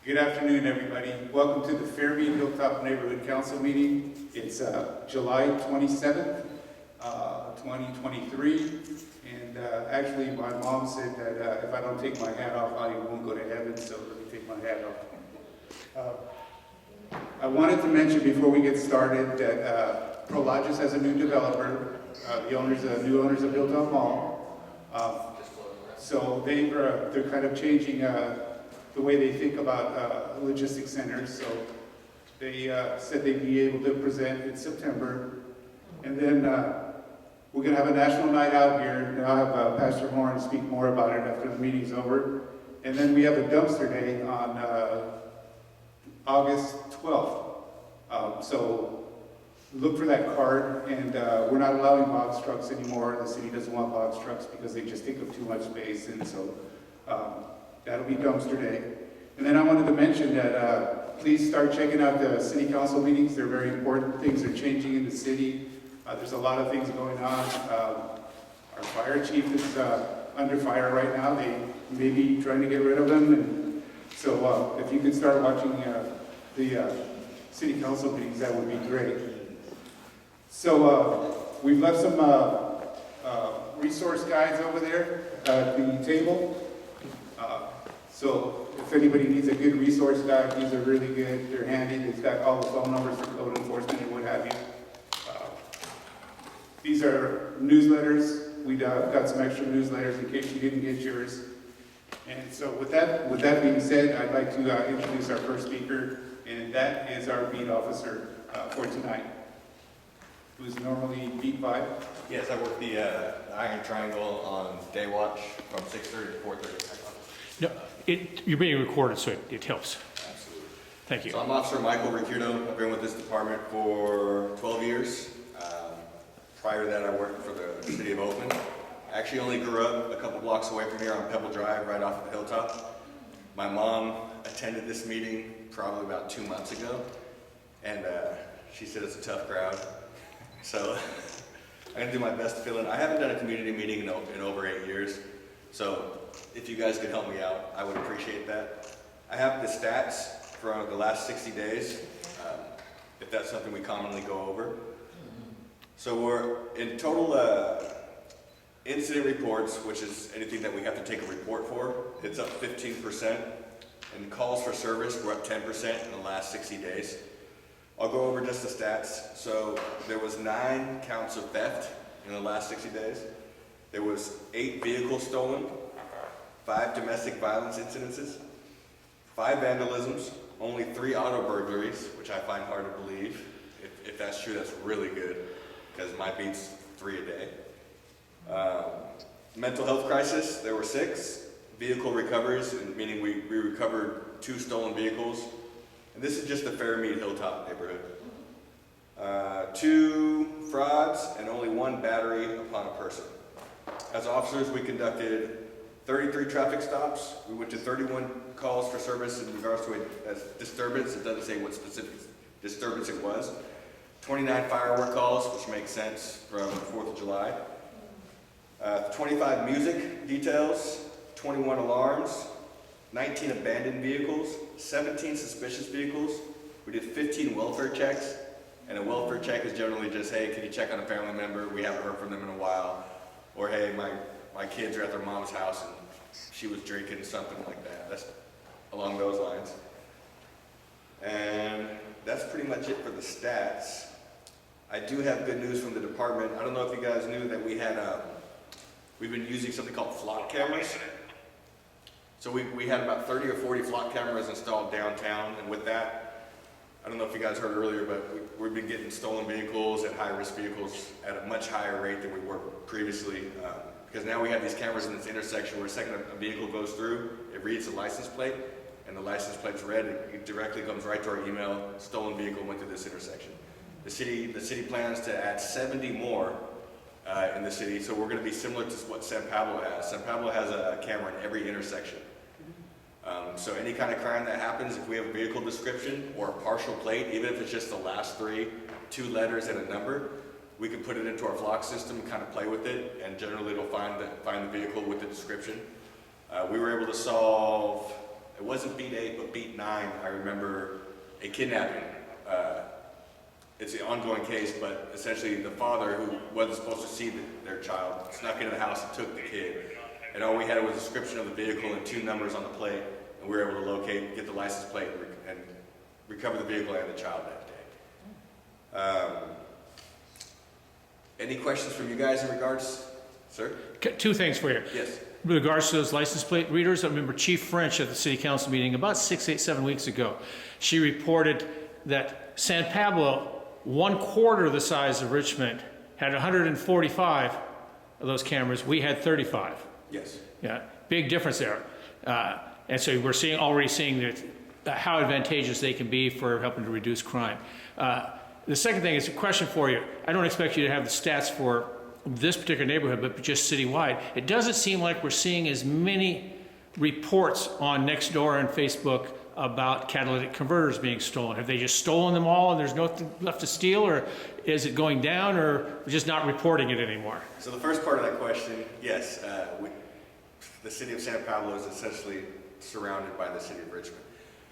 Good afternoon, everybody. Welcome to the Fairmede Hilltop Neighborhood Council meeting. It's July 27th, 2023. And actually, my mom said that if I don't take my hat off, I won't go to heaven, so let me take my hat off. I wanted to mention before we get started that Prologis has a new developer, the new owners of Hilltop Mall. So they're kind of changing the way they think about logistics centers. So they said they'd be able to present in September. And then we're going to have a national night out here. And I'll have Pastor Loren speak more about it after the meeting's over. And then we have a dumpster day on August 12th. So look for that card. And we're not allowing box trucks anymore. The city doesn't want box trucks because they just take up too much space. And so that'll be dumpster day. And then I wanted to mention that please start checking out the city council meetings. They're very important. Things are changing in the city. There's a lot of things going on. Our fire chief is under fire right now. They may be trying to get rid of him. And so if you could start watching the city council meetings, that would be great. So we've left some resource guides over there at the table. So if anybody needs a good resource guide, these are really good. They're handy. They've got all the phone numbers for code enforcement and what have you. These are newsletters. We got some extra newsletters in case you didn't get yours. And so with that being said, I'd like to introduce our first speaker, and that is our beat officer for tonight, who's normally beat 5. Yes, I work the Iron Triangle on day watch from 6:30 to 4:30. No, you're being recorded, so it helps. Absolutely. Thank you. So I'm Officer Ricchiutto. I've been with this department for 12 years. Prior to that, I worked for the city of Oakland. I actually only grew up a couple blocks away from here on Pebble Drive, right off of the Hilltop. My mom attended this meeting probably about 2 months ago, and she said it's a tough crowd. So I'm gonna do my best to fill in. I haven't done a community meeting in over 8 years, so if you guys could help me out, I would appreciate that. I have the stats for the last 60 days, if that's something we commonly go over. So we're in total incident reports, which is anything that we have to take a report for, it's up 15%. And calls for service, we're up 10% in the last 60 days. I'll go over just the stats. So there was 9 counts of theft in the last 60 days. There was 8 vehicles stolen, 5 domestic violence incidences, 5 vandalisms, only 3 auto burglaries, which I find hard to believe. If that's true, that's really good, because my beat's 3 a day. Mental health crisis, there were 6. Vehicle recoveries, meaning we recovered 2 stolen vehicles. And this is just the Fairmede Hilltop neighborhood. 2 frauds and only 1 battery upon a person. As officers, we conducted 33 traffic stops. We went to 31 calls for service in regards to a disturbance. It doesn't say what specific disturbance it was. 29 firework calls, which makes sense from the 4th of July. 25 music details, 21 alarms, 19 abandoned vehicles, 17 suspicious vehicles. We did 15 welfare checks, and a welfare check is generally just, hey, can you check on a family member? We haven't heard from them in a while. Or, hey, my kids are at their mom's house and she was drinking, something like that. That's along those lines. And that's pretty much it for the stats. I do have good news from the department. I don't know if you guys knew that we've been using something called flock cameras. So we had about 30 or 40 flock cameras installed downtown, and with that, I don't know if you guys heard earlier, but we've been getting stolen vehicles and high-risk vehicles at a much higher rate than we were previously, because now we have these cameras in this intersection where the second a vehicle goes through, it reads the license plate, and the license plate's read, it directly comes right to our email, stolen vehicle went through this intersection. The city plans to add 70 more in the city, so we're going to be similar to what San Pablo has. San Pablo has a camera in every intersection. So any kind of crime that happens, if we have a vehicle description or a partial plate, even if it's just the last 2 letters and a number, we can put it into our flock system and kind of play with it, and generally it'll find the vehicle with the description. We were able to solve it wasn't beat 8, but beat 9, I remember a kidnapping. It's an ongoing case, but essentially the father, who wasn't supposed to see their child, snuck into the house and took the kid. And all we had was a description of the vehicle and 2 numbers on the plate, and we were able to locate, get the license plate, and recover the vehicle and the child that day. Any questions from you guys in regards, sir? 2 things for you. Yes. With regards to those license plate readers, I remember Chief French at the City Council meeting about 6, 8, 7 weeks ago. She reported that San Pablo, 1/4 the size of Richmond, had 145 of those cameras. We had 35. Yes. Yeah, big difference there. And so we're already seeing that, how advantageous they can be for helping to reduce crime. The second thing is a question for you. I don't expect you to have the stats for this particular neighborhood, but just citywide. It doesn't seem like we're seeing as many reports on Nextdoor and Facebook about catalytic converters being stolen. Have they just stolen them all and there's nothing left to steal, or is it going down, or we're just not reporting it anymore? So the first part of that question, yes, the city of San Pablo is essentially surrounded by the city of Richmond.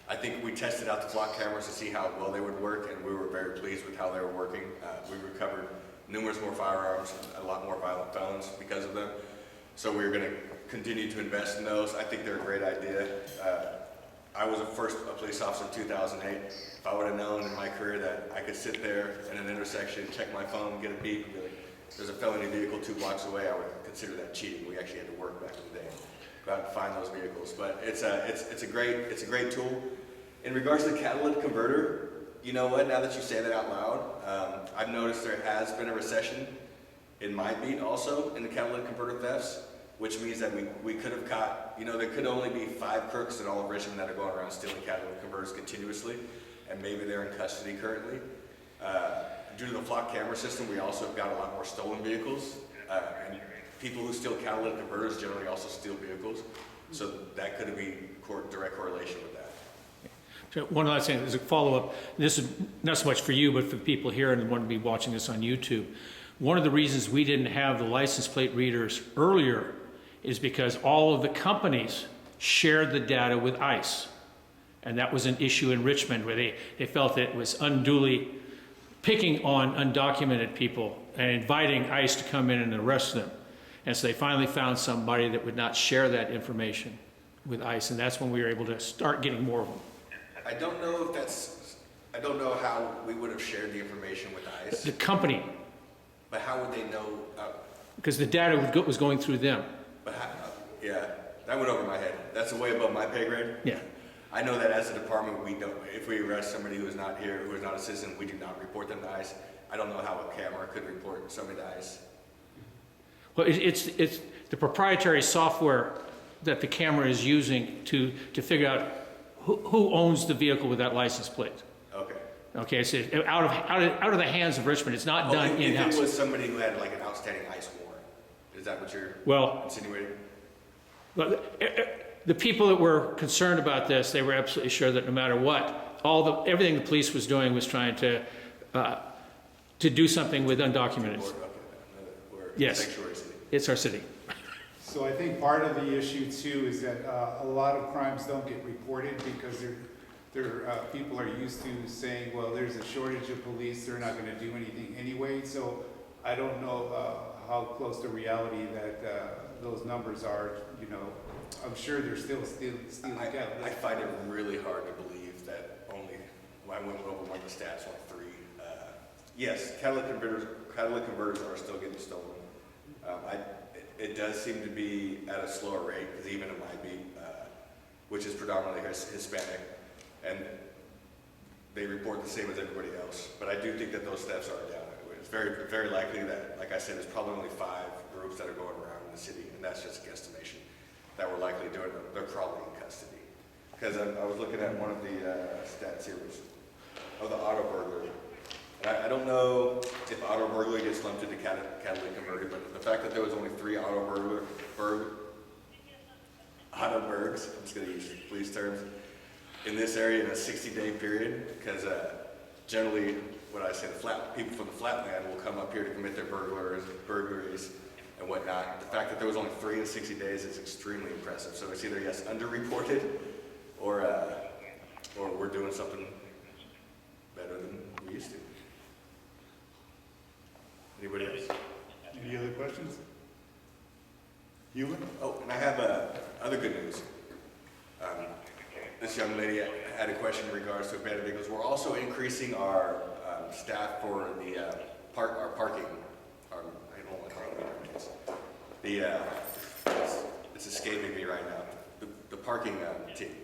I think we tested out the flock cameras to see how well they would work, and we were very pleased with how they were working. We recovered numerous more firearms, a lot more violent felons because of them. So we're going to continue to invest in those. I think they're a great idea. I was a police officer in 2008. If I would have known in my career that I could sit there in an intersection, check my phone, get a beep, and be like, there's a felony vehicle 2 blocks away, I would consider that cheating. We actually had to work back in the day, go out and find those vehicles. But it's a great tool. In regards to the catalytic converter, you know what? Now that you say that out loud, I've noticed there has been a recession in my beat also in the catalytic converter thefts, which means that we could have caught, there could only be 5 crooks in all of Richmond that are going around stealing catalytic converters continuously, and maybe they're in custody currently. Due to the flock camera system, we also have got a lot more stolen vehicles, and people who steal catalytic converters generally also steal vehicles, so that could be direct correlation with that. So one last thing, as a follow-up, this is not so much for you, but for the people here and the one to be watching this on YouTube. One of the reasons we didn't have the license plate readers earlier is because all of the companies shared the data with ICE. And that was an issue in Richmond where they felt that it was unduly picking on undocumented people and inviting ICE to come in and arrest them. And so they finally found somebody that would not share that information with ICE, and that's when we were able to start getting more of them. I don't know how we would have shared the information with ICE. The company. But how would they know? Because the data was going through them. But how, yeah, that went over my head. That's way above my pay grade. Yeah. I know that as a department, we don't. If we arrest somebody who is not here, who is not a citizen, we do not report them to ICE. I don't know how a camera could report somebody to ICE. Well, it's the proprietary software that the camera is using to figure out who owns the vehicle with that license plate. Okay. Okay, so out of the hands of Richmond. It's not done in-house. If it was somebody who had like an outstanding ICE warrant, is that what you're insinuating? Well, the people that were concerned about this, they were absolutely sure that no matter what, everything the police was doing was trying to do something with undocumented. Yes, it's our city. So I think part of the issue too is that a lot of crimes don't get reported because people are used to saying, well, there's a shortage of police, they're not going to do anything anyway. So I don't know how close to reality that those numbers are. I'm sure they're still stealing cattle. I find it really hard to believe that I went over one of the stats, like 3. Yes, catalytic converters are still getting stolen. It does seem to be at a slower rate, because even in my beat, which is predominantly Hispanic, and they report the same as everybody else. But I do think that those thefts are down. It's very, very likely that, like I said, there's probably only 5 groups that are going around in the city, and that's just a guesstimation, that we're likely doing it. They're probably in custody. Because I was looking at one of the stats here of the auto burglary. I don't know if auto burglary gets lumped into catalytic converter, but the fact that there was only 3 auto burgs, I'm just going to use police terms, in this area in a 60-day period, because generally, what I say, people from the flatland will come up here to commit their burglaries and whatnot. The fact that there was only 3 in 60 days is extremely impressive. So it's either, yes, underreported, or we're doing something better than we used to. Anybody else? Any other questions? Hewlett? Oh, and I have other good news. This young lady had a question in regards to abandoned vehicles. We're also increasing our staff for the our parking. I don't want to call it it's escaping me right now. The parking team.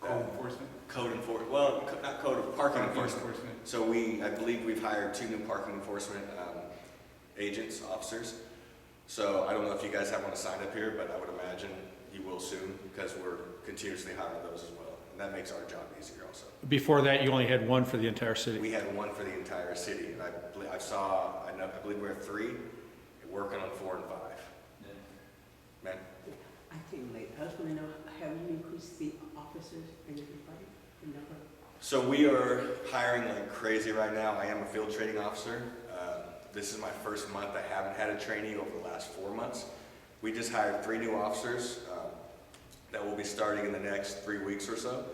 Code enforcement? Code enforcement. Well, not code, parking enforcement. So I believe we've hired 2 new parking enforcement agents, officers. So I don't know if you guys have one assigned up here, but I would imagine you will soon because we're continuously hiring those as well. And that makes our job easier also. Before that, you only had one for the entire city. We had 1 for the entire city, and I believe we have 3, and working on 4 and 5. Man? I came late. I just want to know, have you increased the officers in your department, the number? So we are hiring like crazy right now. I am a field training officer. This is my first month. I haven't had a trainee over the last 4 months. We just hired 3 new officers that will be starting in the next 3 weeks or so.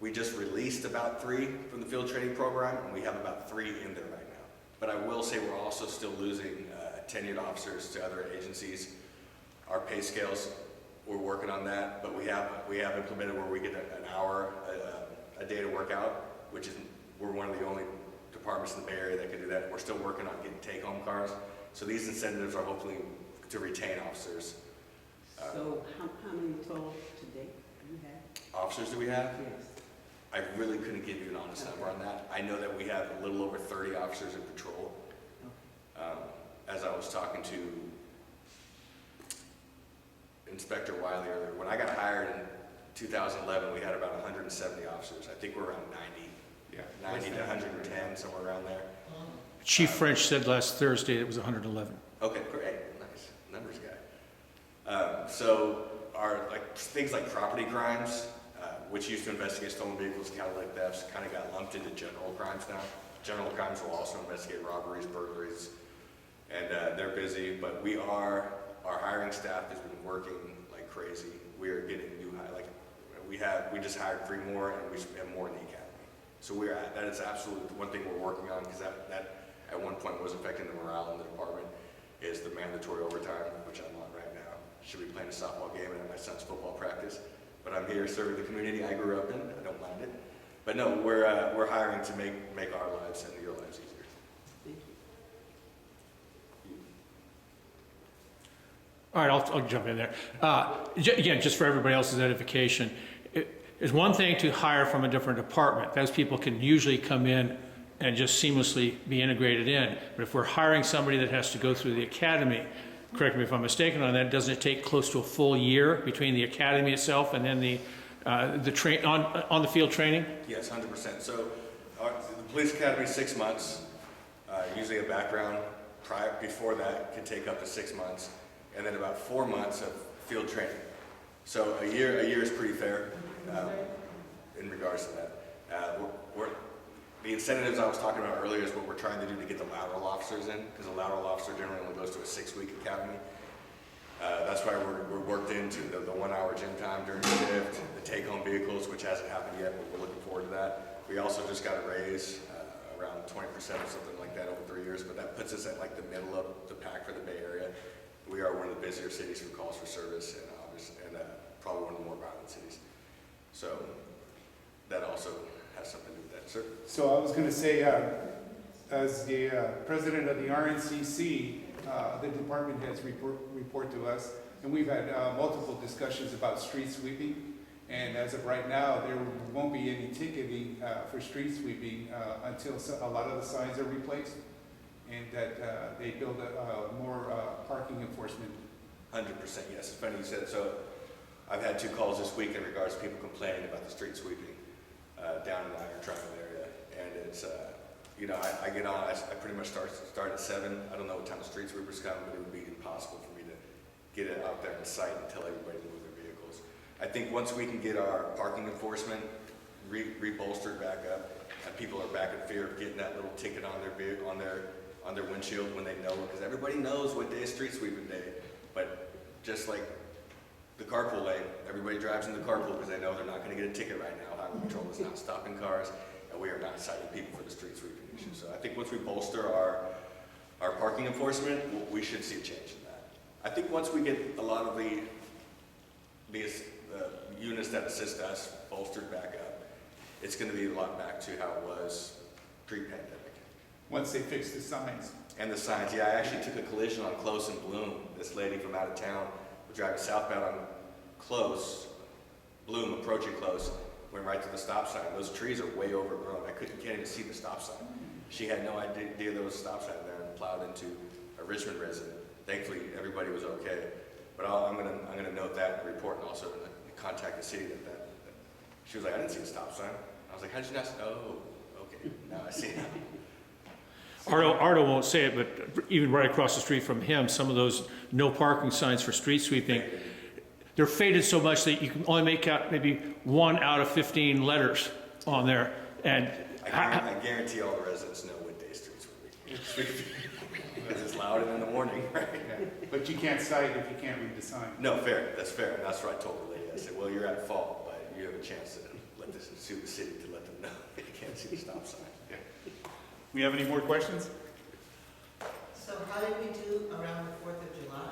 We just released about 3 from the field training program, and we have about 3 in there right now. But I will say we're also still losing tenured officers to other agencies. Our pay scales, we're working on that, but we have implemented where we get an hour a day to work out, which is, we're one of the only departments in the Bay Area that can do that. We're still working on getting take-home cars. So these incentives are hopefully to retain officers. So how many total today do you have? Officers do we have? Yes. I really couldn't give you an honest number on that. I know that we have a little over 30 officers in patrol. As I was talking to Inspector Wiley earlier, when I got hired in 2011, we had about 170 officers. I think we're around 90. Yeah. 90 to 110, somewhere around there. Chief French said last Thursday it was 111. Okay, great, nice, numbers guy. So things like property crimes, which used to investigate stolen vehicles, catalytic thefts, kind of got lumped into general crimes now. General crimes will also investigate robberies, burglaries, and they're busy. But our hiring staff has been working like crazy. We are getting new we just hired 3 more, and we have more in the academy. So that is absolutely one thing we're working on, because that at one point was affecting the morale in the department, is the mandatory overtime, which I'm on right now. Should be playing a softball game and at my son's football practice, but I'm here serving the community I grew up in. I don't mind it. But no, we're hiring to make our lives and your lives easier. Thank you. All right, I'll jump in there. Again, just for everybody else's edification, it's one thing to hire from a different department. Those people can usually come in and just seamlessly be integrated in. But if we're hiring somebody that has to go through the academy, correct me if I'm mistaken on that, doesn't it take close to a full year between the academy itself and then the on the field training? Yes, 100%. So the police academy is 6 months. Usually a background before that can take up to 6 months, and then about 4 months of field training. So a year is pretty fair in regards to that. The incentives I was talking about earlier is what we're trying to do to get the lateral officers in, because a lateral officer generally only goes to a 6-week academy. That's why we're worked into the 1-hour gym time during the shift, the take-home vehicles, which hasn't happened yet, but we're looking forward to that. We also just got a raise, around 20% or something like that over 3 years, but that puts us at like the middle of the pack for the Bay Area. We are one of the busier cities for calls for service, and probably one of the more violent cities. So that also has something to do with that. Sir? So I was going to say, as the president of the RNCC, the department heads report to us, and we've had multiple discussions about street sweeping. And as of right now, there won't be any ticketing for street sweeping until a lot of the signs are replaced, and that they build more parking enforcement. 100%, yes. It's funny you said it. So I've had 2 calls this week in regards to people complaining about the street sweeping down in the Iron Triangle area. And it's, I get on, I pretty much start at 7. I don't know what time the street sweepers come, but it would be impossible for me to get it out there in sight and tell everybody to move their vehicles. I think once we can get our parking enforcement rebolstered back up, and people are back in fear of getting that little ticket on their vehicle, on their windshield when they know, because everybody knows what day is street sweeping day. But just like the carpool lane. Everybody drives in the carpool because they know they're not going to get a ticket right now. Highway Patrol is not stopping cars, and we are not citing people for the street sweeping issue. So I think once we bolster our parking enforcement, we should see a change in that. I think once we get a lot of the units that assist us bolstered back up, it's going to be a lot back to how it was pre-pandemic. Once they fix the signs. And the signs, yeah, I actually took a collision on Close and Bloom. This lady from out of town was driving southbound on Close, Bloom, approaching Close, went right to the stop sign. Those trees are way overgrown. Can't even see the stop sign. She had no idea there was a stop sign there and plowed into a Richmond resident. Thankfully, everybody was okay. But I'm gonna note that in the report and also contact the city that she was like, I didn't see the stop sign. I was like, how did you not? Oh, okay, now I see it. Arto won't say it, but even right across the street from him, some of those no parking signs for street sweeping, they're faded so much that you can only make out maybe 1 out of 15 letters on there. And I guarantee all the residents know what day street sweeping. Because it's loud in the morning, right? Yeah. But you can't cite if you can't read the sign. No, fair. That's fair. And that's what I told the lady. I said, well, you're at fault, but you have a chance to sue the city to let them know that you can't see the stop sign. Yeah. We have any more questions? So how did we do around the 4th of July?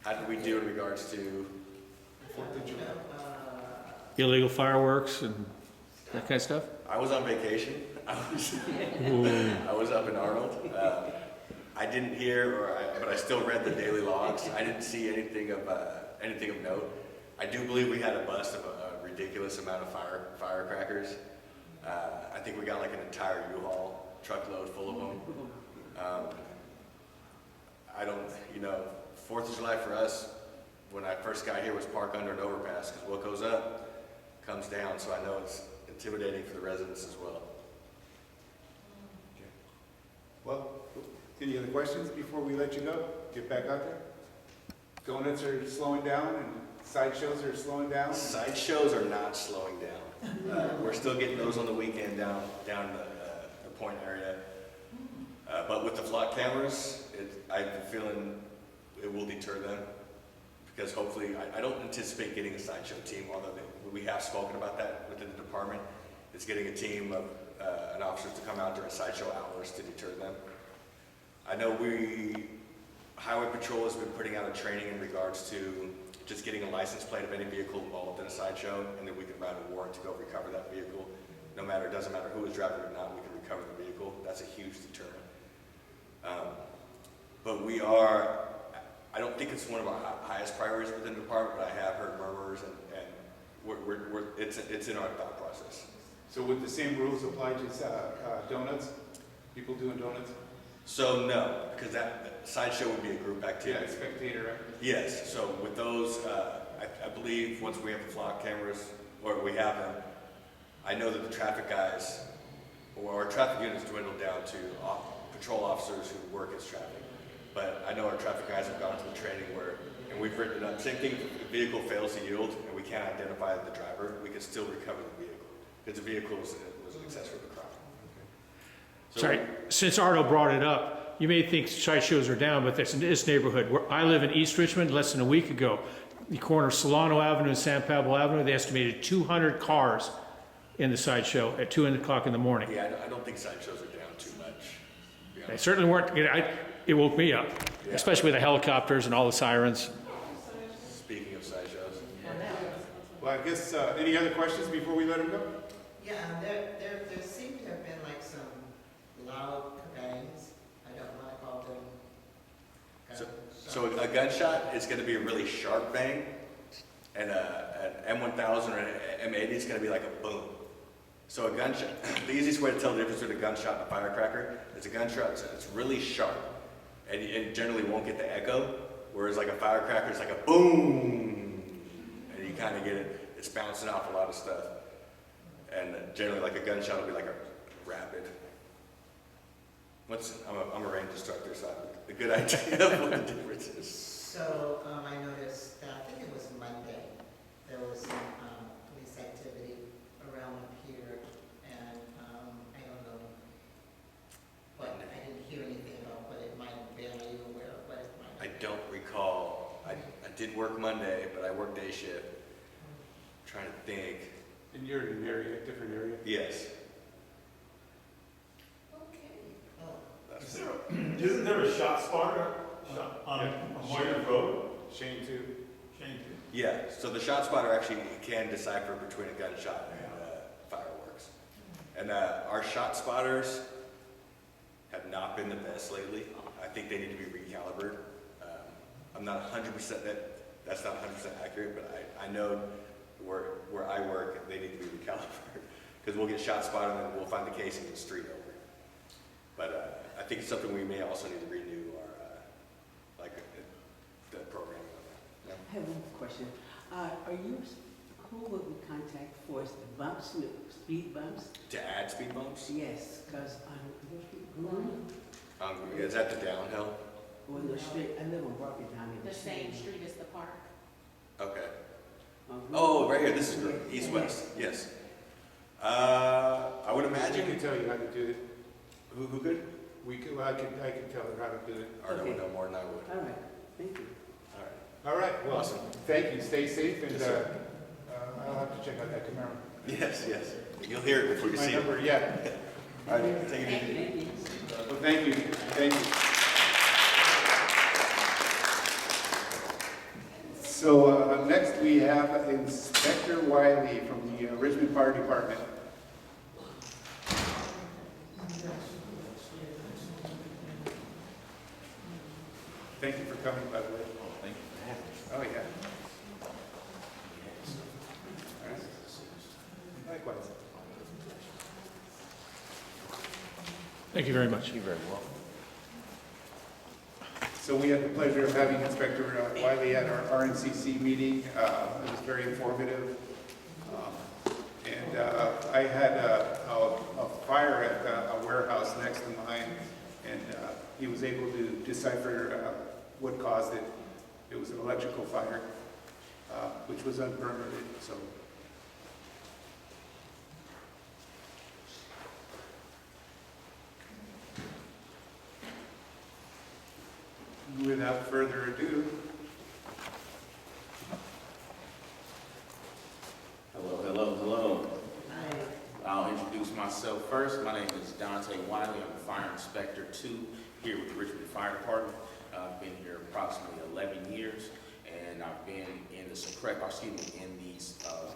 How did we do in regards to? 4th of July. illegal fireworks and that kind of stuff? I was on vacation. I was up in Arnold. I didn't hear, but I still read the daily logs. I didn't see anything of note. I do believe we had a bust of a ridiculous amount of firecrackers. I think we got like an entire U-Haul truckload full of them. I don't, 4th of July for us, when I first got here, was park under an overpass, because what goes up comes down, so I know it's intimidating for the residents as well. Okay. Well, any other questions before we let you go? Get back out there? Donuts are slowing down and sideshows are slowing down? Sideshows are not slowing down. We're still getting those on the weekend down the point area. But with the flock cameras, I'm feeling it will deter them, because hopefully, I don't anticipate getting a sideshow team, although we have spoken about that within the department. It's getting a team of an officers to come out during sideshow hours to deter them. I know Highway Patrol has been putting out a training in regards to just getting a license plate of any vehicle involved in a sideshow, and then we can write a warrant to go recover that vehicle. It doesn't matter who is driving it or not, we can recover the vehicle. That's a huge deterrent. But I don't think it's one of our highest priorities within the department, but I have heard murmurs, and it's in our thought process. So would the same rules apply to donuts? People doing donuts? So no, because that sideshow would be a group activity. Yeah, spectator, right? Yes, so with those, I believe once we have the flock cameras, or we have them, I know that the traffic guys, or our traffic units dwindled down to patrol officers who work as traffic. But I know our traffic guys have gone to the training and we've written it up. Same thing, if the vehicle fails to yield and we can't identify the driver, we can still recover the vehicle, because the vehicle was an accessory to the crime. So, Sorry, since Arto brought it up, you may think sideshows are down, but that's in this neighborhood. Where I live in East Richmond, less than a week ago, the corner of Solano Avenue and San Pablo Avenue, they estimated 200 cars in the sideshow at 2 o'clock in the morning. yeah, I don't think sideshows are down too much. They certainly weren't, it woke me up, especially with the helicopters and all the sirens. Speaking of sideshows. Well, I guess, any other questions before we let them go? Yeah, there seemed to have been like some loud bangs. I don't want to call them. So a gunshot is going to be a really sharp bang, and an M1000 or an M80 is going to be like a boom. So a gunshot, the easiest way to tell the difference between a gunshot and a firecracker is a gunshot, it's really sharp, and you generally won't get the echo, whereas like a firecracker is like a boom, and you kind of get it, it's bouncing off a lot of stuff. And generally like a gunshot will be like a rapid. I'm a range instructor, so I have a good idea of what the difference is. So I noticed that, I think it was Monday, there was some police activity around up here, and I don't know, but I didn't hear anything about what it might have been. Are you aware of what it might have been? I don't recall, I didn't did work Monday, but I worked day shift. Trying to think. And you're in an area, a different area? Yes. Okay. Oh, That's Isn't there a shot spotter on Moyer Road? Shane too? Shane, Yeah, so the shot spotter actually can decipher between a gunshot and fireworks. And our shot spotters have not been the best lately. I think they need to be recalibrated. I'm not 100% that's not 100% accurate, but I know where I work, they need to be recalibrated. Because we'll get shot spotted and then we'll find the casing in the street over. But I think it's something we may also need to renew our, the program. Yeah. I have one question. Who would we contact for the bumps, speed bumps? To add speed bumps? Yes, because Is that the downhill? on the street, I live on Rocky down in The same street as the park. Okay. Oh, right here, this is great, east-west, yes. I would I imagine, can tell you how to do it. who could? I can tell her how to do it. Arto would know more than I would. All right, thank you. All right. All right, well, Awesome. thank you, stay safe, and Yes, sir. I'll have to check out that Camaro. Yes, yes. You'll hear it before you My see it. number, yeah. All right, take it easy. Thank you. Well, thank you, thank you. So next we have Inspector Wiley from the Richmond Fire Department. Thank you for coming, by the way. Thank you for having me. Oh, yeah. All right. Likewise. Thank you very much. You're very welcome. So we had the pleasure of having Inspector Wiley at our RNCC meeting. It was very informative. And I had a fire at a warehouse next to mine, and he was able to decipher what caused it. It was an electrical fire, which was unpermitted, so. Without further ado, Hello. I'll introduce myself first. My name is Dante Wiley. I'm the Fire Inspector 2 here with the Richmond Fire Department. I've been here approximately 11 years, and I've been in the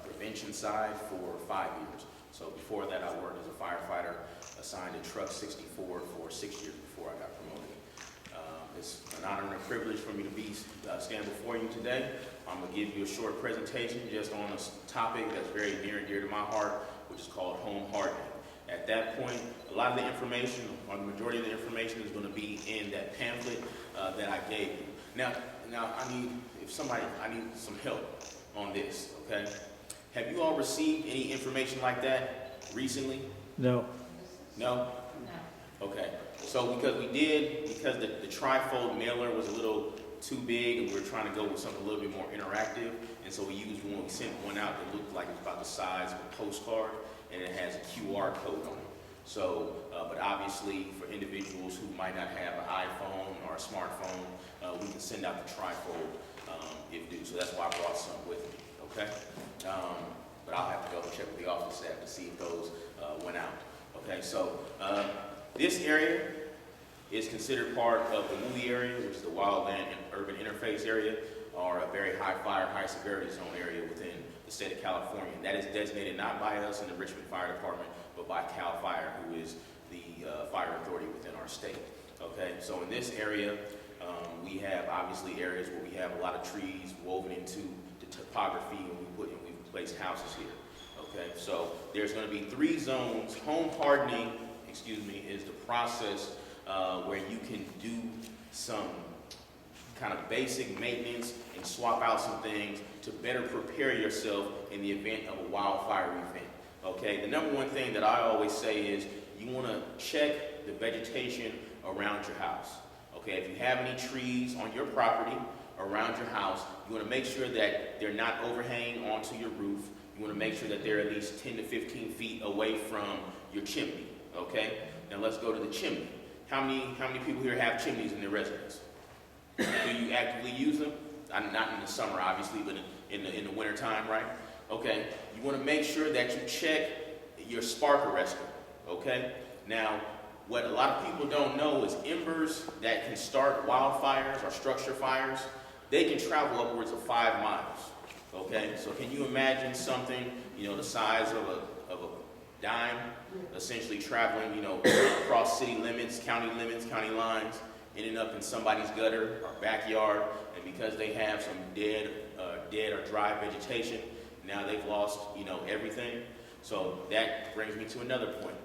prevention side for 5 years. So before that, I worked as a firefighter assigned to Truck 64 for 6 years before I got promoted. It's an honor and a privilege for me to stand before you today. I'm going to give you a short presentation just on a topic that's very near and dear to my heart, which is called home hardening. At that point, a lot of the information, or the majority of the information, is going to be in that pamphlet that I gave you. Now I need some help on this, okay? Have you all received any information like that recently? No. No? No. Okay, so because the trifold mailer was a little too big, and we were trying to go with something a little bit more interactive, and so we sent one out that looked like it was about the size of a postcard, and it has a QR code on it. So, but obviously for individuals who might not have an iPhone or a smartphone, we can send out the trifold if due. So that's why I brought some with me, okay? But I'll have to go and check with the office staff to see if those went out. Okay, so this area is considered part of the WUI area, which is the Wildland and Urban Interface area, or a very high fire, high severity zone area within the state of California. And that is designated not by us in the Richmond Fire Department, but by CAL FIRE, who is the fire authority within our state. Okay, so in this area, we have obviously areas where we have a lot of trees woven into the topography, and we've placed houses here. Okay, so there's going to be 3 zones. Home hardening, is the process where you can do some kind of basic maintenance and swap out some things to better prepare yourself in the event of a wildfire event. Okay, the number one thing that I always say is you want to check the vegetation around your house. Okay, if you have any trees on your property around your house, you want to make sure that they're not overhanging onto your roof. You want to make sure that they're at least 10 to 15 feet away from your chimney. Okay, now let's go to the chimney. How many people here have chimneys in their residence? Do you actively use them? not in the summer, obviously, but in the winter time, right? Okay, you want to make sure that you check your spark arrestor, okay? Now, what a lot of people don't know is embers that can start wildfires or structure fires, they can travel upwards of 5 miles, okay? So can you imagine something, the size of a dime, essentially traveling, across city limits, county lines, ending up in somebody's gutter or backyard, and because they have some dead or dry vegetation, now they've lost, everything. So that brings me to another point.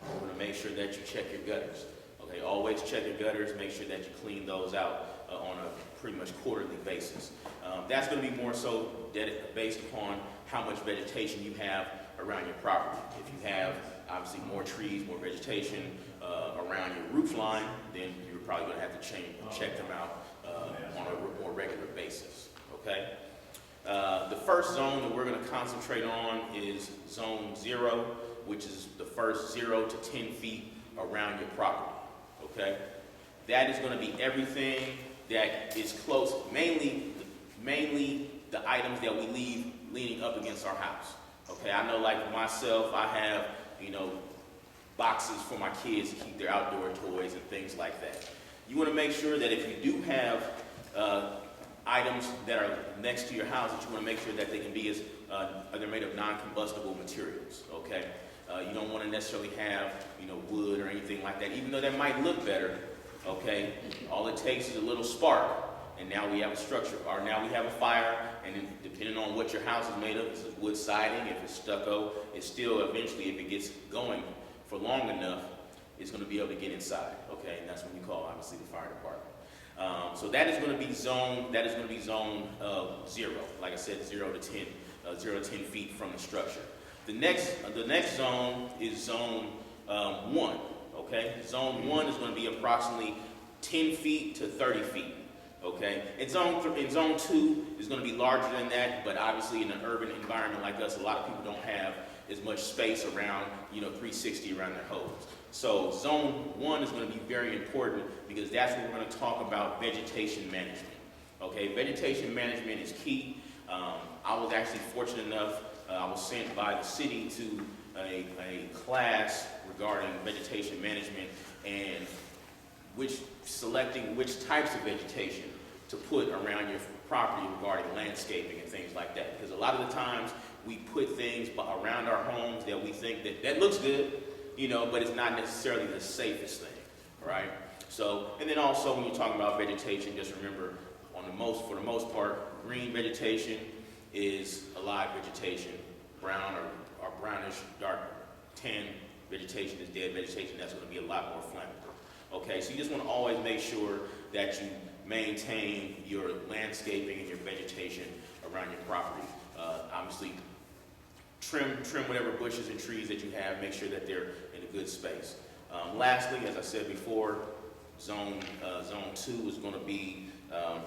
You want to make sure that you check your gutters. Okay, always check your gutters. Make sure that you clean those out on a pretty much quarterly basis. That's going to be more so based upon how much vegetation you have around your property. If you have obviously more trees, more vegetation around your roof line, then you're probably going to have to check them out on a more regular basis. Okay. The first zone that we're going to concentrate on is zone 0, which is the first 0 to 10 feet around your property. Okay, that is going to be everything that is close, mainly the items that we leave leaning up against our house. Okay, I know, like myself, I have boxes for my kids to keep their outdoor toys and things like that. You want to make sure that if you do have items that are next to your house, that you want to make sure that they can be they're made of non-combustible materials. Okay, you don't want to necessarily have wood or anything like that, even though that might look better. Okay, all it takes is a little spark, and now we have a structure, or now we have a fire. And then, depending on what your house is made of, if it's wood siding, if it's stucco, it's still eventually, if it gets going for long enough, it's going to be able to get inside. Okay, and that's when you call obviously the fire department. So that is going to be zone. That is going to be zone 0. Like I said, 0 to 10 feet from the structure. The next zone is zone 1. Okay, zone 1 is going to be approximately 10 feet to 30 feet. Okay, in zone 2 is going to be larger than that, but obviously in an urban environment like us, a lot of people don't have as much space around 360 around their homes. So zone 1 is going to be very important because that's where we're going to talk about vegetation management. Okay, vegetation management is key. I was actually fortunate enough, I was sent by the city to a class regarding vegetation management and selecting which types of vegetation to put around your property regarding landscaping and things like that. Because a lot of the times we put things around our homes that we think that looks good, but it's not necessarily the safest thing, right? So, and then also when you're talking about vegetation, just remember, for the most part, green vegetation is alive vegetation. Brown or brownish, dark tan vegetation is dead vegetation. That's going to be a lot more flammable. Okay, so you just want to always make sure that you maintain your landscaping and your vegetation around your property. Obviously, trim whatever bushes and trees that you have. Make sure that they're in a good space. Lastly, as I said before, zone 2 is going to be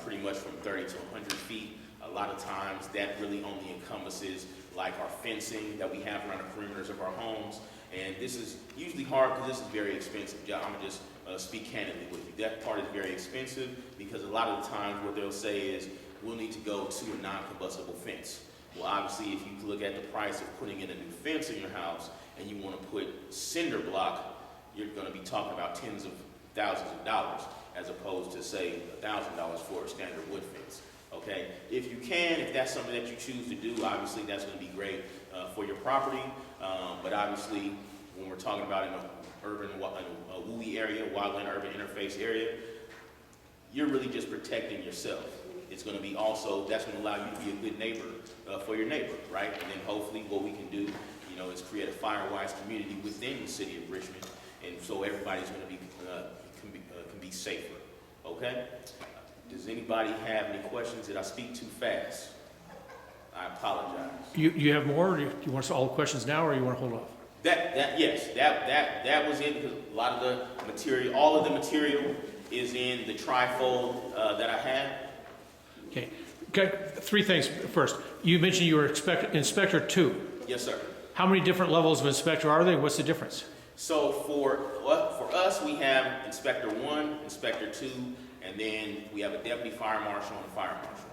pretty much from 30 to 100 feet. A lot of times that really only encompasses like our fencing that we have around the perimeters of our homes. And this is usually hard because this is very expensive. I'm going to just speak candidly with you. That part is very expensive because a lot of the times what they'll say is, we'll need to go to a non-combustible fence. Well, obviously, if you look at the price of putting in a new fence in your house and you want to put cinder block, you're going to be talking about tens of thousands of dollars as opposed to, say, $1,000 for a standard wood fence. Okay, if you can, if that's something that you choose to do, obviously that's going to be great for your property. But obviously, when we're talking about in an urban, a WUI area, wildland urban interface area, you're really just protecting yourself. It's going to be also, that's going to allow you to be a good neighbor for your neighbor, right? And then hopefully what we can do, is create a fire-wise community within the city of Richmond, and so everybody's going to be can be safer. Okay. Does anybody have any questions? Did I speak too fast? I apologize. You have more? Do you want us all the questions now, or you want to hold off? Yes, that was it, because a lot of the material, all of the material is in the trifold that I had. Okay. Three things. First, you mentioned you were Inspector 2. Yes, sir. How many different levels of inspector are there? What's the difference? So for us, we have Inspector 1, Inspector 2, and then we have a Deputy Fire Marshal and a Fire Marshal.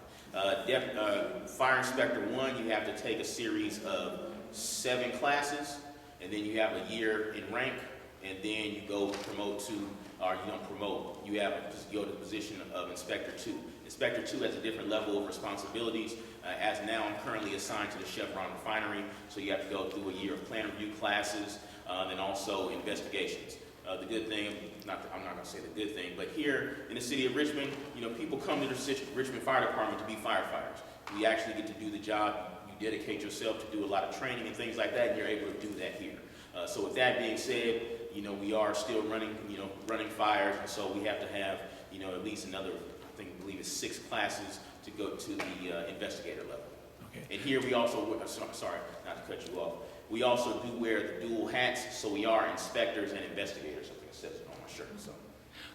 Fire Inspector 1, you have to take a series of 7 classes, and then you have a year in rank, and then you go promote to, or you don't promote, you have to go to the position of Inspector 2. Inspector 2 has a different level of responsibilities. As now, I'm currently assigned to the Chevron refinery, so you have to go through a year of plan review classes, and also investigations. The good thing, I'm not going to say the good thing, but here in the city of Richmond, people come to the Richmond Fire Department to be firefighters. We actually get to do the job. You dedicate yourself to do a lot of training and things like that, and you're able to do that here. So with that being said, we are still running fires, and so we have to have, at least another, I believe it's 6 classes to go to the investigator level. Okay. And here we also, sorry, not to cut you off, we also do wear the dual hats, so we are inspectors and investigators. I think it says it on my shirt. So.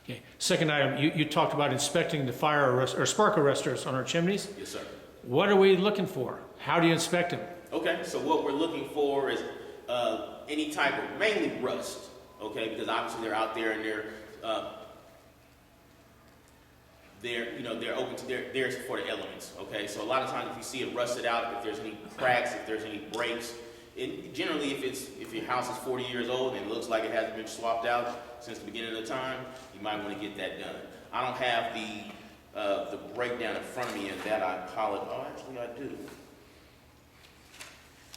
Okay. Second item, you talked about inspecting the fire arrest, or spark arresters on our chimneys. Yes, sir. What are we looking for? How do you inspect them? Okay, so what we're looking for is any type of, mainly rust, okay, because obviously they're out there and they're open to, they're for the elements, okay? So a lot of times if you see it rusted out, if there's any cracks, if there's any breaks, generally if your house is 40 years old and it looks like it hasn't been swapped out since the beginning of the time, you might want to get that done. I don't have the breakdown in front of me, and that I apologize. Oh, actually I do.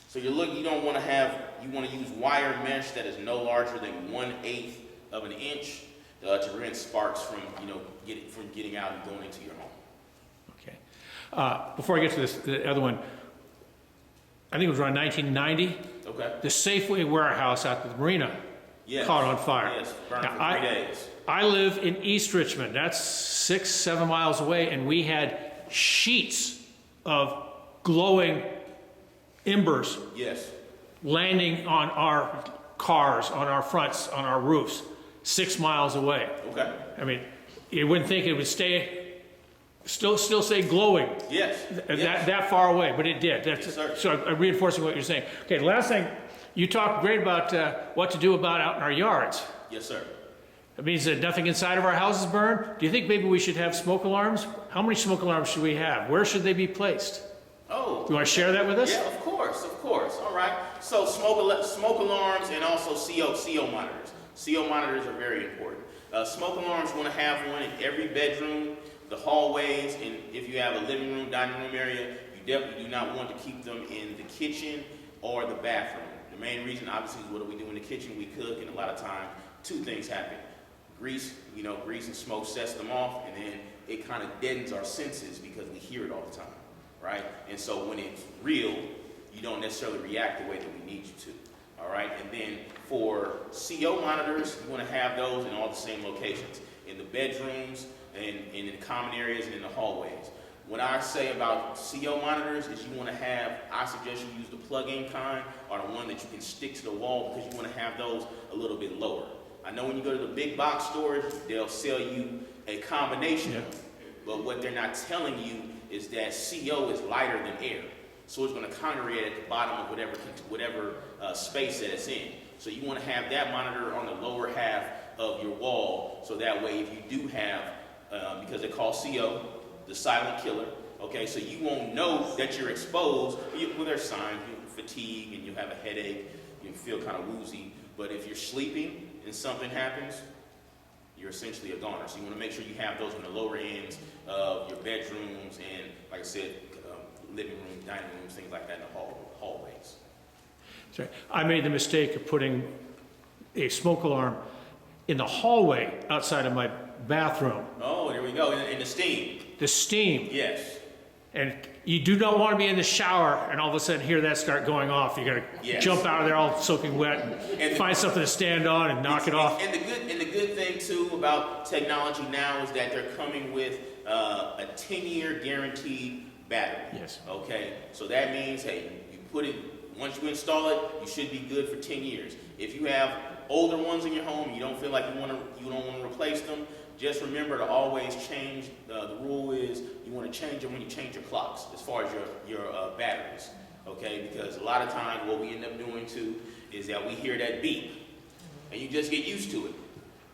So you don't want to have, you want to use wire mesh that is no larger than 1/8 of an inch to prevent sparks from getting out and going into your home. Okay. Before I get to the other one, I think it was around 1990. Okay. The Safeway warehouse out at the marina caught on fire. Yes, burned Now, for 3 days. I live in East Richmond. That's 6-7 miles away, and we had sheets of glowing embers Yes. landing on our cars, on our fronts, on our roofs, 6 miles away. Okay. I mean, you wouldn't think it would still stay glowing Yes. that far away, but it did. Yes, sir. So I'm reinforcing what you're saying. Okay, the last thing, you talked great about what to do about out in our yards. Yes, sir. It means that nothing inside of our houses burn. Do you think maybe we should have smoke alarms? How many smoke alarms should we have? Where should they be placed? Oh. You want to share that with us? Yeah, of course. All right. So smoke alarms and also CO monitors. CO monitors are very important. Smoke alarms, want to have one in every bedroom, the hallways, and if you have a living room, dining room area, you definitely do not want to keep them in the kitchen or the bathroom. The main reason, obviously, is what do we do in the kitchen? We cook, and a lot of times, 2 things happen. Grease and smoke sets them off, and then it kind of deadens our senses because we hear it all the time, right? And so when it's real, you don't necessarily react the way that we need you to, all right? And then for CO monitors, you want to have those in all the same locations, in the bedrooms, and in the common areas, and in the hallways. What I say about CO monitors is you want to have, I suggest you use the plug-in kind, or the one that you can stick to the wall, because you want to have those a little bit lower. I know when you go to the big box stores, they'll sell you a combination of them, but what they're not telling you is that CO is lighter than air. So it's going to congregate at the bottom of whatever space that it's in. So you want to have that monitor on the lower half of your wall, so that way if you do have, because they call CO, the silent killer, okay, so you won't know that you're exposed. Well, there's signs, fatigue, and you'll have a headache, you feel kind of woozy, but if you're sleeping and something happens, you're essentially a goner. So you want to make sure you have those on the lower ends of your bedrooms and, like I said, living rooms, dining rooms, things like that in the hallways. Sorry. I made the mistake of putting a smoke alarm in the hallway outside of my bathroom. Oh, there we go, in the steam. The steam. Yes. And you do not want to be in the shower and all of a sudden hear that start going off. You got to jump out of there all soaking wet and find something to stand on and knock it off. And the good thing too about technology now is that they're coming with a 10-year guaranteed battery. Yes. Okay. So that means, hey, you put it, once you install it, you should be good for 10 years. If you have older ones in your home, you don't feel like you don't want to replace them, just remember to always change. The rule is you want to change them when you change your clocks, as far as your batteries, okay? Because a lot of times what we end up doing too is that we hear that beep, and you just get used to it,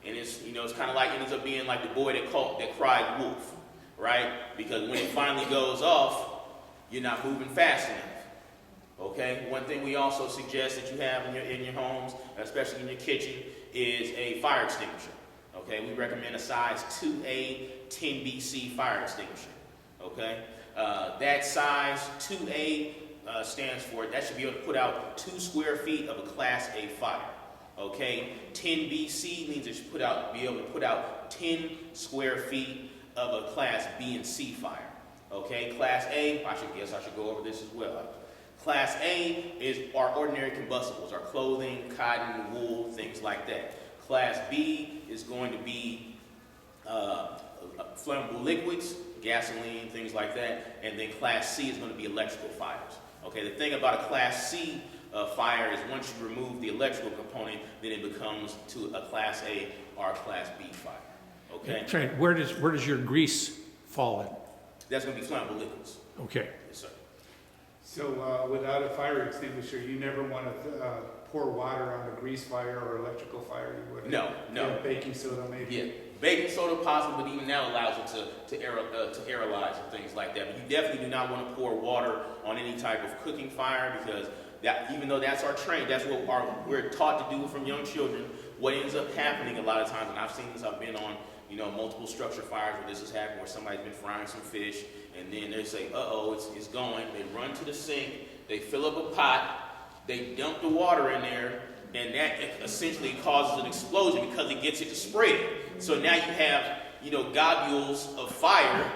and it's it's kind of like it ends up being like the boy that cried wolf, right? Because when it finally goes off, you're not moving fast enough. Okay? One thing we also suggest that you have in your homes, especially in your kitchen, is a fire extinguisher. Okay? We recommend a size 2A 10BC fire extinguisher. Okay? That size 2A stands for, that should be able to put out 2 square feet of a Class A fire. Okay? 10BC means it should be able to put out 10 square feet of a Class B and C fire. Okay? Class A, I should go over this as well. Class A is our ordinary combustibles, our clothing, cotton, wool, things like that. Class B is going to be flammable liquids, gasoline, things like that. And then Class C is going to be electrical fires. Okay, the thing about a Class C fire is once you remove the electrical component, then it becomes to a Class A or a Class B fire. Okay? Trent, where does your grease fall in? That's going to be flammable liquids. Okay. Yes, sir. So without a fire extinguisher, you never want to pour water on a grease fire or electrical fire? You would? No. Yeah, baking soda maybe? Yeah, baking soda possible, but even that allows it to aerolize and things like that. But you definitely do not want to pour water on any type of cooking fire, because that, even though that's our train, that's what we're taught to do from young children. What ends up happening a lot of times, and I've seen this, I've been on multiple structure fires where this has happened, where somebody's been frying some fish, and then they say, uh-oh, it's going. They run to the sink, they fill up a pot, they dump the water in there, and that essentially causes an explosion because it gets it to spread. So now you have, globules of fire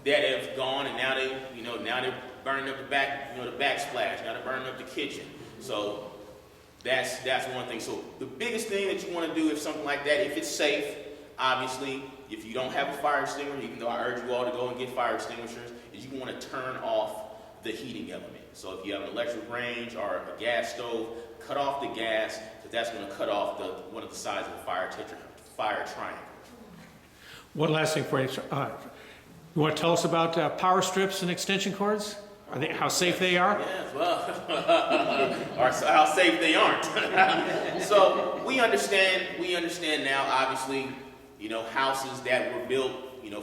that have gone, and now they're burning up the backsplash. Now they're burning up the kitchen. So that's one thing. So the biggest thing that you want to do if something like that, if it's safe, obviously, if you don't have a fire extinguisher, even though I urge you all to go and get fire extinguishers, is you want to turn off the heating element. So if you have an electric range or a gas stove, cut off the gas, because that's going to cut off one of the sides of the fire triangle. One last thing for you. You want to tell us about power strips and extension cords? How safe they are? Yes, well, or how safe they aren't. So we understand now, obviously, houses that were built,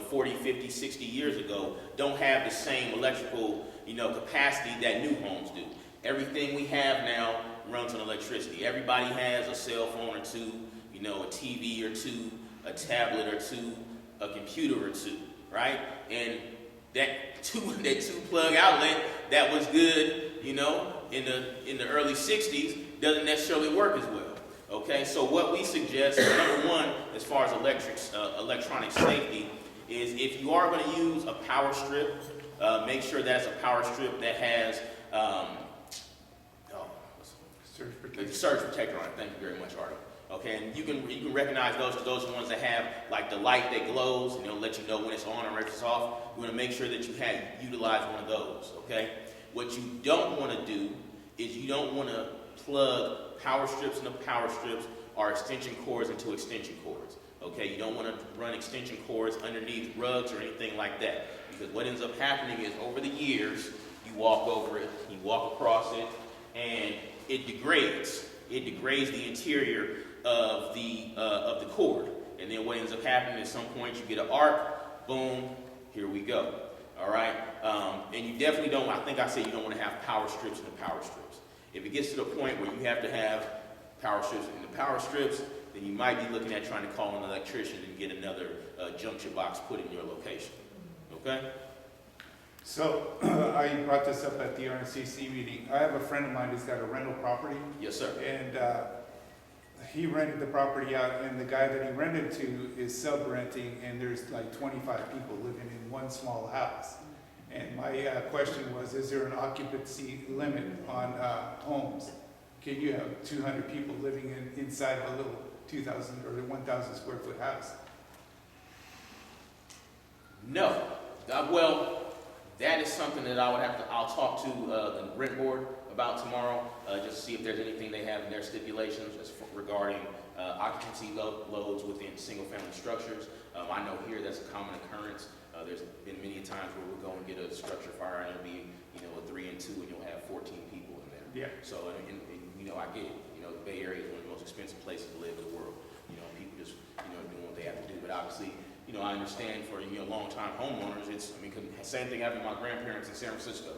40, 50, 60 years ago don't have the same electrical, capacity that new homes do. Everything we have now runs on electricity. Everybody has a cell phone or two, a TV or two, a tablet or two, a computer or two, right? And that two plug outlet that was good, in the early 60s doesn't necessarily work as well. Okay, so what we suggest, number one, as far as electronic safety, is if you are going to use a power strip, make sure that's a power strip that has surge protector on it. Thank you very much, Arto. Okay, and you can recognize those, because those are the ones that have like the light that glows, and it'll let you know when it's on or if it's off. You want to make sure that you utilize one of those. Okay, what you don't want to do is you don't want to plug power strips into power strips or extension cords into extension cords. Okay, you don't want to run extension cords underneath rugs or anything like that, because what ends up happening is over the years you walk over it, you walk across it, and it degrades. It degrades the interior of the cord, and then what ends up happening at some point you get an arc, boom, here we go. All right, and you definitely don't. I think I said you don't want to have power strips in the power strips. If it gets to the point where you have to have power strips in the power strips, then you might be looking at trying to call an electrician and get another junction box put in your location. Okay. So I brought this up at the RNCC meeting. I have a friend of mine who's got a rental property. Yes, sir. And he rented the property out, and the guy that he rented to is sub-renting, and there's like 25 people living in one small house. And my question was, is there an occupancy limit on homes? Can you have 200 people living inside of a little 2,000 or 1,000 square foot house? No. Well, that is something that I'll talk to the rent board about tomorrow, just to see if there's anything they have in their stipulations regarding occupancy loads within single-family structures. I know here that's a common occurrence. There's been many times where we'll go and get a structure fire, and it'll be, a 3 and 2, and you'll have 14 people in there. Yeah. So, and I get it. The Bay Area is one of the most expensive places to live in the world. People just, doing what they have to do. But obviously, you know, I understand for, you know, long-time homeowners, it's, I mean, 'cause same thing happened to my grandparents in San Francisco.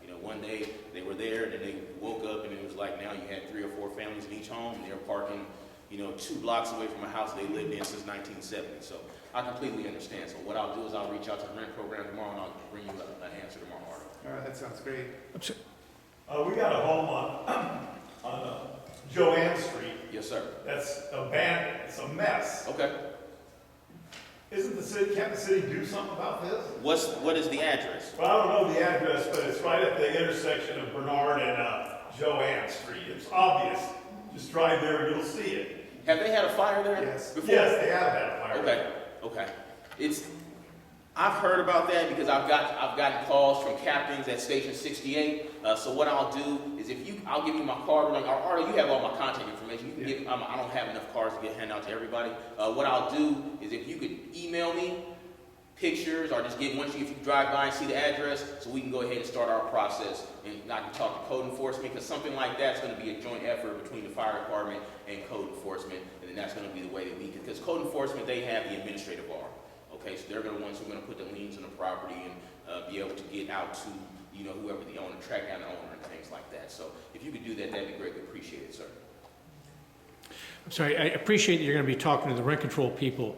You know, one day they were there and then they woke up and it was like now you had 3 or 4 families in each home and they were parking, you know, 2 blocks away from a house they lived in since 1970. So I completely understand. So what I'll do is I'll reach out to the rent program tomorrow and I'll bring you an answer tomorrow, Arto. All right, that sounds great. We got a home on Joanne Street Yes, sir. that's abandoned, it's a mess. Okay. Can't the city do something about this? What is the address? Well, I don't know the address, but it's right at the intersection of Bernard and Joanne Street. It's obvious. Just drive there and you'll see it. Have they had a fire there Yes. before? Yes, they have had a fire. Okay. I've heard about that because I've gotten calls from captains at Station 68. So what I'll do is I'll give you my card. Arto, you have all my contact information. You can give. I don't have enough cards to hand out to everybody. What I'll do is if you could email me pictures or just get once you if you drive by and see the address, so we can go ahead and start our process and I can talk to code enforcement because something like that's going to be a joint effort between the fire department and code enforcement, and then that's going to be the way that we can. Because code enforcement they have the administrative arm. Okay, so they're the ones who are going to put the liens on the property and be able to get out to, you know, whoever the owner, track down the owner and things like that. So if you could do that, that'd be greatly appreciated, sir. I'm sorry, I appreciate that you're going to be talking to the rent control people,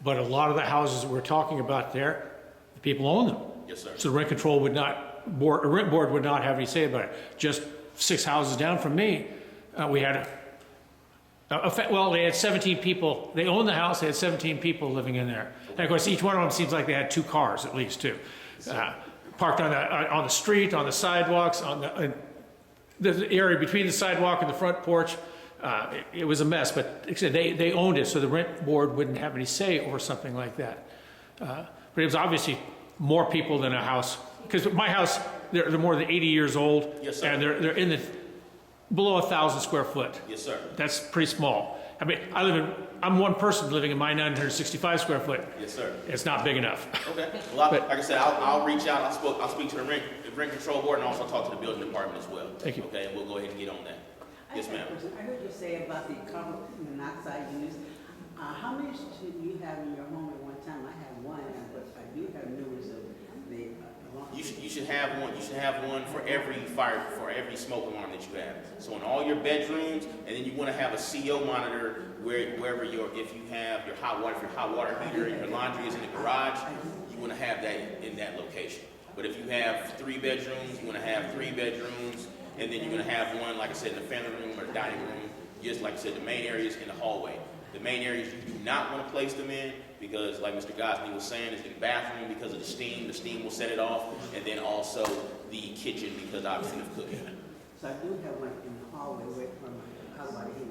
but a lot of the houses that we're talking about there, the people own them. Yes, sir. So the rent control would not, a rent board would not have any say about it. Just 6 houses down from me, we had well, they had 17 people. They owned the house. They had 17 people living in there. And of course, each one of them seems like they had 2 cars at least, too. Parked on the street, on the sidewalks, on the area between the sidewalk and the front porch. It was a mess, but like I said, they owned it, so the rent board wouldn't have any say over something like that. But it was obviously more people than a house. Because my house, they're more than 80 years old. Yes, sir. And they're in the below 1,000 square foot. Yes, sir. That's pretty small. I mean, I'm one person living in my 965 square foot. Yes, sir. It's not big enough. Okay. Well, like I said, I'll reach out. I'll speak to the rent control board and also talk to the building department as well. Thank you. Okay, and we'll go ahead and get on that. Yes, ma'am. I heard you say about the carbon monoxide units. How many should you have in your home at one time? I have one, but I do have numerous of them. You should have one. You should have one for every smoke alarm that you have. So in all your bedrooms, and then you want to have a CO monitor wherever if you have your hot water heater and your laundry is in the garage, you want to have that in that location. But if you have 3 bedrooms, you want to have 3 bedrooms, and then you're going to have one, like I said, in the family room or the dining room. Just like I said, the main areas in the hallway. The main areas you do not want to place them in because, like Mr. Gosney was saying, is the bathroom because of the steam will set it off, and then also the kitchen because obviously of cooking. So I do have one in the hallway away from my hot water heater.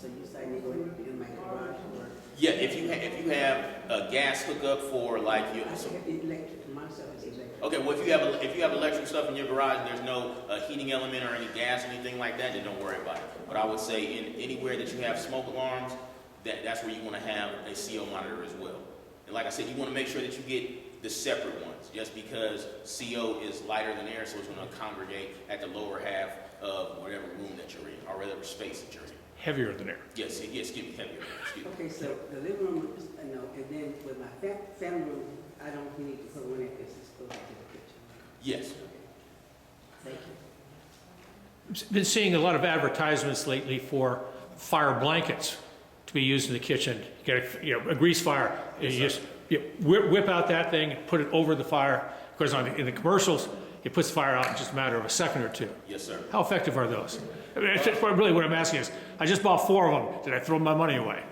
So you say I need to go in my garage or? Yeah, if you have a gas hookup for like your. I have electric. Myself is electric. Okay, well if you have electric stuff in your garage and there's no heating element or any gas or anything like that, then don't worry about it. But I would say in anywhere that you have smoke alarms, that's where you want to have a CO monitor as well. And like I said, you want to make sure that you get the separate ones, just because CO is lighter than air, so it's going to congregate at the lower half of whatever room that you're in, or whatever space that you're in. Heavier than air. Yes, excuse me, heavier. Excuse me. Okay, so the living room, no, and then with my family room, I don't need to put one in because it's close to the kitchen. Yes. Thank you. I've been seeing a lot of advertisements lately for fire blankets to be used in the kitchen. You get a grease fire. Yes, You whip out that thing, put it over the fire. Of course, in the commercials, it puts the fire out in just a matter of a second or 2. Yes, sir. How effective are those? I mean, really what I'm asking is, I just bought 4 of them. Did I throw my money away?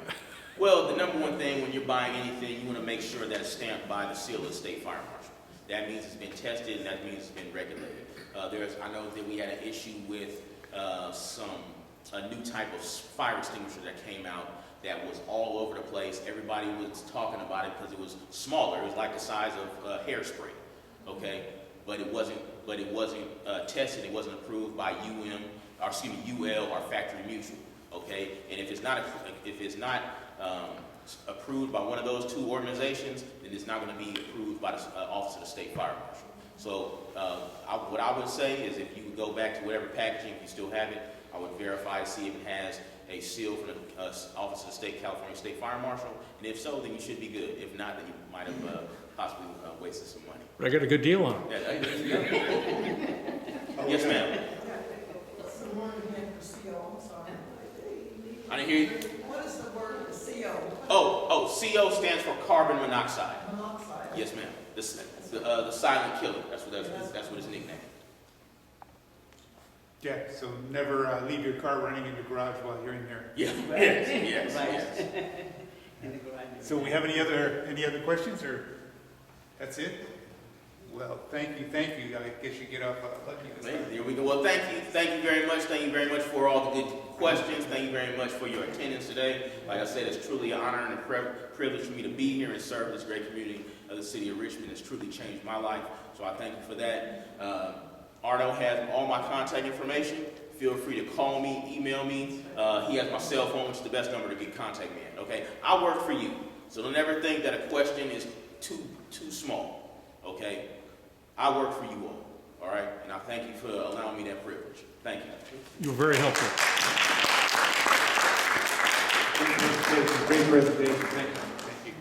Well, the number one thing when you're buying anything, you want to make sure that it's stamped by the seal of the state fire marshal. That means it's been tested and that means it's been regulated. I know that we had an issue with a new type of fire extinguisher that came out that was all over the place. Everybody was talking about it because it was smaller. It was like the size of hairspray, okay? But it wasn't tested. It wasn't approved by UL or Factory Mutual, okay? And if it's not approved by one of those 2 organizations, then it's not going to be approved by the Office of the State Fire Marshal. So what I would say is if you would go back to whatever packaging, if you still have it, I would verify to see if it has a seal from the Office of the California State Fire Marshal, and if so, then you should be good. If not, then you might have possibly wasted some money. But I got a good deal on it. Yes, ma'am. What's the word again for CO? I'm sorry. I didn't hear you. What is the word for CO? Oh, CO stands for carbon monoxide. Monoxide. Yes, ma'am. The silent killer. That's what it's nicknamed. Yeah, so never leave your car running in the garage while you're in there. Yeah. Yes. In the garage. So we have any other questions, or that's it? Well, thank you. I guess you get off lucky this time. There we go. Well, thank you very much. Thank you very much for all the good questions. Thank you very much for your attendance today. Like I said, it's truly an honor and a privilege for me to be here and serve this great community of the city of Richmond. It's truly changed my life, so I thank you for that. Arto has all my contact information. Feel free to call me, email me. He has my cell phone, which is the best number to get contact me at. Okay, I work for you, so don't ever think that a question is too small. Okay, I work for you all right? And I thank you for allowing me that privilege. Thank you. You're very helpful. Great presentation. Thank you.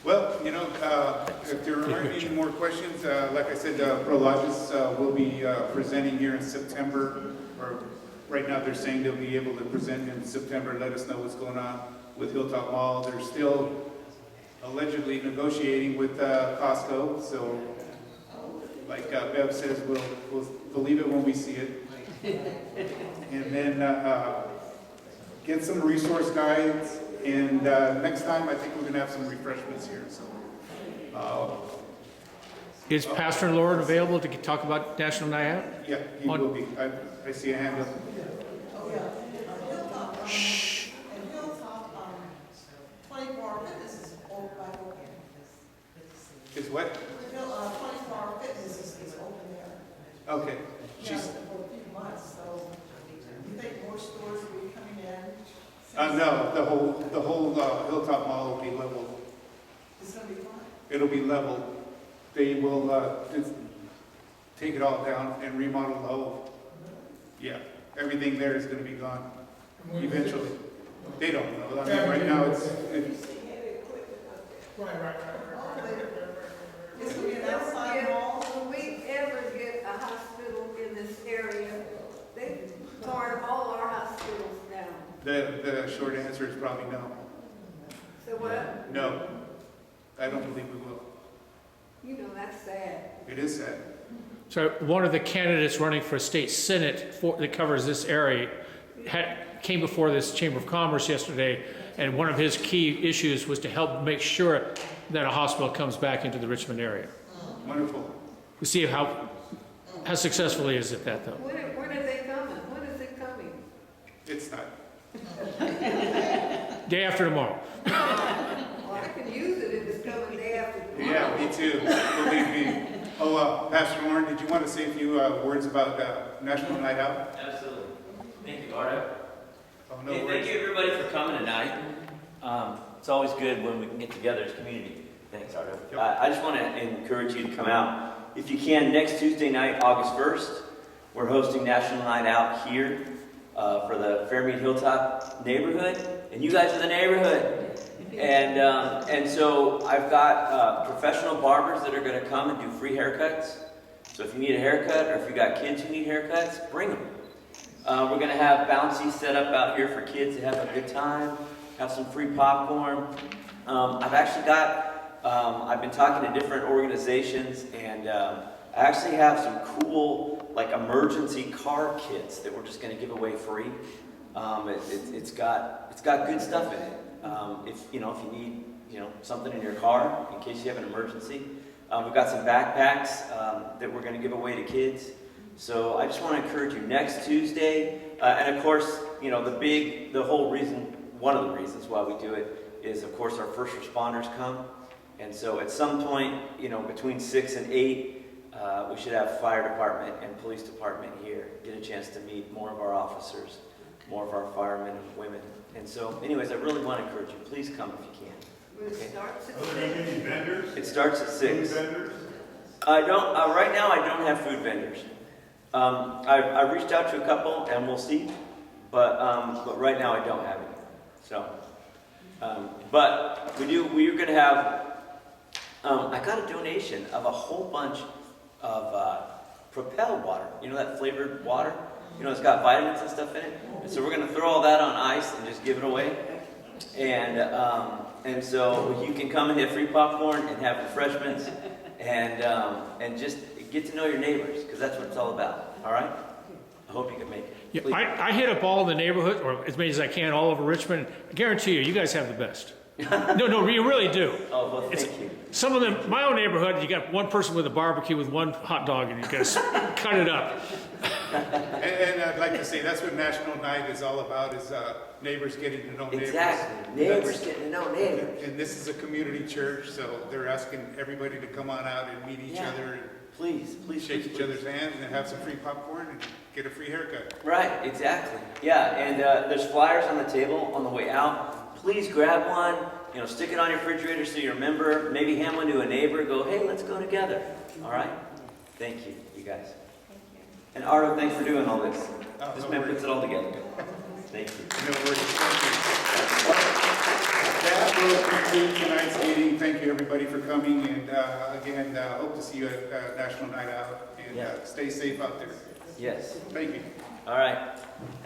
Well, if there aren't any more questions, like I said, Prologis will be presenting here in September, or right now they're saying they'll be able to present in September. Let us know what's going on with Hilltop Mall. They're still allegedly negotiating with Costco, so like Bev says, we'll believe it when we see it. And then get some resource guides, and next time I think we're going to have some refreshments here. So, Is Pastor Loren available to talk about National Night Out? yeah, he will be. I see a hand up. Oh, yeah. Hilltop, and Hilltop, 24-hour fitness is back open. Is what? 24-hour fitness is open there. Okay. Yeah, for a few months, so you think more stores will be coming in? No, the whole Hilltop Mall will be leveled. It's gonna be fine. It'll be leveled. They will just take it all down and remodel the whole. Yeah, everything there is going to be gone eventually. They don't know. I mean, right now it's Right. It's gonna be an outside mall. When we ever get a hospital in this area, they torn all our hospitals down. the short answer is probably no. So what? No, I don't believe we will. You know, that's sad. It is sad. So one of the candidates running for state senate that covers this area came before this Chamber of Commerce yesterday, and one of his key issues was to help make sure that a hospital comes back into the Richmond area. Wonderful. We see how successful he is at that, though. When are they coming? When is it coming? It's not. Day after tomorrow. Well, I can use it if it's coming day after tomorrow. Yeah, me too. Believe me. Oh, Pastor Loren, did you want to say a few words about National Night Out? Absolutely. Thank you, Arto. Oh, no Hey, worries. thank you, everybody, for coming tonight. It's always good when we can get together as community. Thanks, Arto. Yep. I just want to encourage you to come out. If you can, next Tuesday night, August 1st, we're hosting National Night Out here for the Fairmede Hilltop Neighborhood. And you guys are the neighborhood. And so I've got professional barbers that are going to come and do free haircuts. So if you need a haircut, or if you got kids who need haircuts, bring them. We're going to have bouncy set up out here for kids to have a good time, have some free popcorn. I've been talking to different organizations, and I actually have some cool, like, emergency car kits that we're just going to give away free. It's got good stuff in it. If you need something in your car in case you have an emergency, we've got some backpacks that we're going to give away to kids. So I just want to encourage you next Tuesday, and of course, one of the reasons why we do it is, of course, our first responders come, and so at some point, between 6 and 8, we should have fire department and police department here, get a chance to meet more of our officers, more of our firemen and women. And so, anyways, I really want to encourage you. Please come if you can. It starts at Are there going to be any vendors? It starts at 6. Food vendors? Right now I don't have food vendors. I reached out to a couple, and we'll see, but right now I don't have any. So, but we're going to have, I got a donation of a whole bunch of Propel water. You know that flavored water? You know, it's got vitamins and stuff in it. And so we're going to throw all that on ice and just give it away. And so you can come and get free popcorn and have refreshments and just get to know your neighbors, because that's what it's all about. All right? I hope you can make it. Yeah, Please. I hit up all the neighborhood, or as many as I can, all over Richmond. I guarantee you, you guys have the best. No, you really do. Oh, well, thank you. Some of them, my own neighborhood, you got one person with a barbecue with one hot dog, and you guys cut it up. And I'd like to say, that's what National Night is all about, is neighbors getting to know neighbors. Exactly. Neighbors getting to know neighbors. And this is a community church, so they're asking everybody to come on out and meet each Yeah. other, and Please, shake each other's hands, and have some free popcorn, and get a free haircut. Right, exactly. Yeah, and there's flyers on the table on the way out. Please grab one, you know, stick it on your refrigerator so you remember. Maybe hand one to a neighbor. Go, hey, let's go together. All right? Thank you, you guys. And Arto, thanks for doing all this. This man puts it all together. Thank you. No worries. That will conclude tonight's meeting. Thank you, everybody, for coming, and again, hope to see you at National Night Out, and Yeah. stay safe out there. Yes. Thank you. All right.